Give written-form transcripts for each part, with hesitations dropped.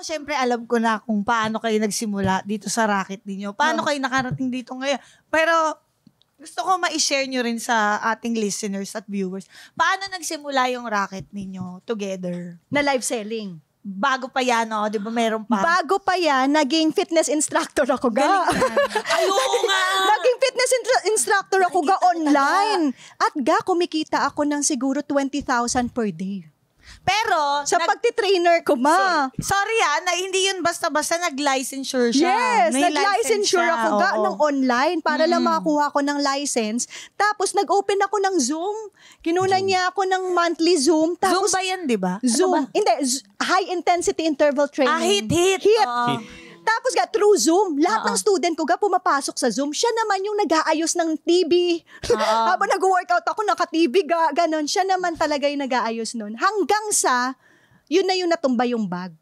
syempre alam ko na kung paano kayo nagsimula dito sa racket ninyo. Paano kayo nakarating dito ngayon. Pero gusto ko ma-share nyo rin sa ating listeners at viewers. Paano nagsimula yung racket ninyo together? Na live selling. Bago pa yan, no? Di ba meron pa? Bago pa yan, naging fitness instructor ako ga. Ayun nga! Naging fitness instructor ako ga online. At ga, kumikita ako ng siguro 20,000 per day. Pero, Sa pagtitrainer ko, ma. sorry na hindi yun basta-basta nag-licensure siya. Yes, May nag-licensure license ako siya, ga oo. ng online para lang makakuha ko ng license. Tapos nag-open ako ng Zoom. Kinunan niya ako ng monthly Zoom. Zoom Tapos, ba yan, di ba? Zoom. Hindi, high intensity interval training. Hit. Hit. Oo. Tapos ga, through Zoom, lahat ng student ko ga pumapasok sa Zoom. Siya naman yung nag-aayos ng TV. Habang nag-workout ako, naka-TV ga, ganon. Siya naman talaga yung nag-aayos nun. Hanggang sa, yun na yung natumba yung bag.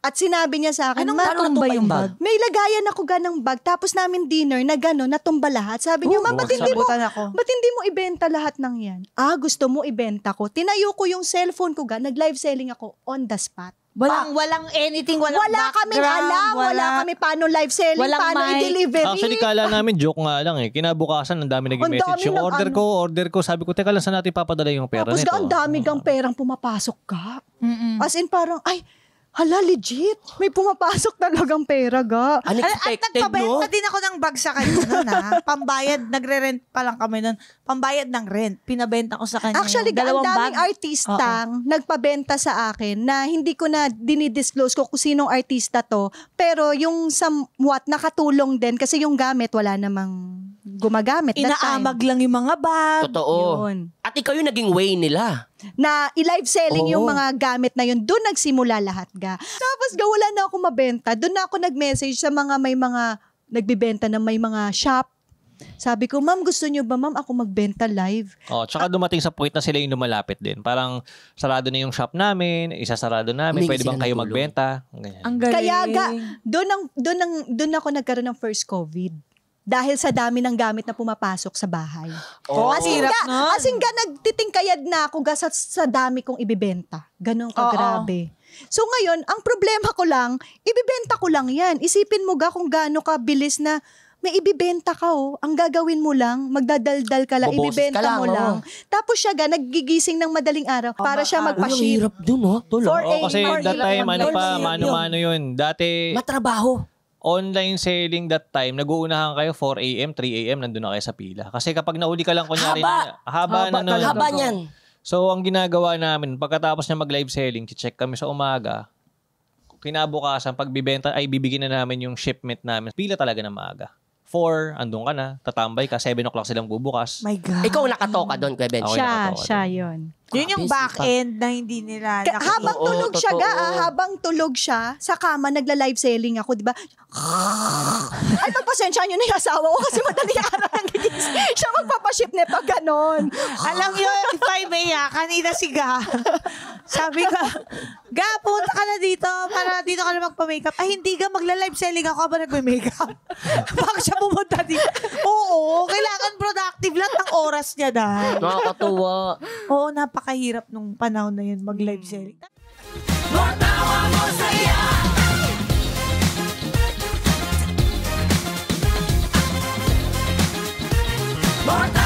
At sinabi niya sa akin, Anong "Ma, natumba yung bag? may lagayan ako ga ng bag. Tapos namin dinner na gano'n, natumba lahat. Sabi niya, "Ma, ba't hindi mo ibenta lahat ng yan?" Gusto mo ibenta ko. Tinayo ko yung cellphone ko ga, nag-live selling ako on the spot. Walang anything, walang Wala kaming background, alam, wala kami paano live selling, walang paano mic. i-delivery. Actually, kala namin joke nga lang eh. Kinabukasan, ang dami naging Ang message. dami Yung ng order ko. Sabi ko, teka lang, saan natin papadala yung pera Tapos nito? ang dami kang perang pumapasok ka. As in parang, ay, hala, legit. May pumapasok talagang pera ga. At Unexpected, no? nagpabenta din ako ng bag sa kanya nun, ha? Pambayad, nagre-rent pa lang kami nun. Pambayad ng rent. Pinabenta ko sa kanya Actually, yung ang dalawang daming bag. artistang nagpabenta sa akin na hindi ko na dinidisclose ko kung sinong artista to. Pero yung somewhat nakatulong din kasi yung gamit wala namang gumagamit that time. Inaamag lang yung mga bag. Totoo. Yun. At ikaw yung naging way nila. Na i-live selling Oo. yung mga gamit na yun. Doon nagsimula lahat ga. Tapos ga, wala na ako mabenta. Doon na ako nag-message sa may mga nagbibenta na may mga shop. Sabi ko, "Ma'am, gusto nyo ba, ma'am, ako magbenta live?" Tsaka dumating sa point na sila yung lumalapit din. Parang sarado na yung shop namin, isasarado namin, Humingi pwede bang sila kayo ng tulong. magbenta? Ganyan. Ang galing. Kaya ga, doon ako nagkaroon ng first COVID. Dahil sa dami ng gamit na pumapasok sa bahay. Oh, As in hirap ga, nun. nagtitingkayad na ako ga sa dami kong ibibenta. Ganon kagrabe. So ngayon, ang problema ko lang, ibibenta ko lang yan. Isipin mo ga kung gaano ka bilis na may ibibenta ka Ang gagawin mo lang, magdadaldal ka lang, Boboses ibibenta ka lang, mo lang. Tapos siya ga, naggigising ng madaling araw para siya Uy, ang magpa-ship. hirap dun, no? Tol, For Oo, kasi for that time, hirap mano-mano yun. Dati, matrabaho. online selling that time, nag-uunahan kayo 4 a.m., 3 a.m., nandun na kayo sa pila. Kasi kapag nauli ka lang, kunyari, haba na nun. Haba niyan. So, ang ginagawa namin, pagkatapos niya mag-live selling, check kami sa umaga, kinabukasan, pagbibenta, ay bibigyan na namin yung shipment namin. Pila talaga na maaga. 4, andun ka na, tatambay ka, 7 o'clock silang bubukas. My God. Ikaw nakatoka doon, Kuya Ben. Ako nakatoka Siya yun. Yun yung back end na hindi nila Habang Oo, tulog siya totoo. habang tulog siya, sa kama, nagla-live selling ako, di ba? Ay, pagpasensya nyo na yung asawa ko kasi madaling araw nang gigising. Siya magpapaship nito, ganon. Alam nyo, if I may, kanina si Ga. Sabi ko, Ga, punta ka na dito para dito ka na magpa-makeup. Ay, hindi Ga, magla-live selling ako ba nagpa-makeup? Bakit siya pumunta dito? Oo, kailangan productive lahat ng oras niya dahil. Nakakatuwa. Oo, napakahirap nung panahon na yun mag-live selling. Matawa mo saya. Matawa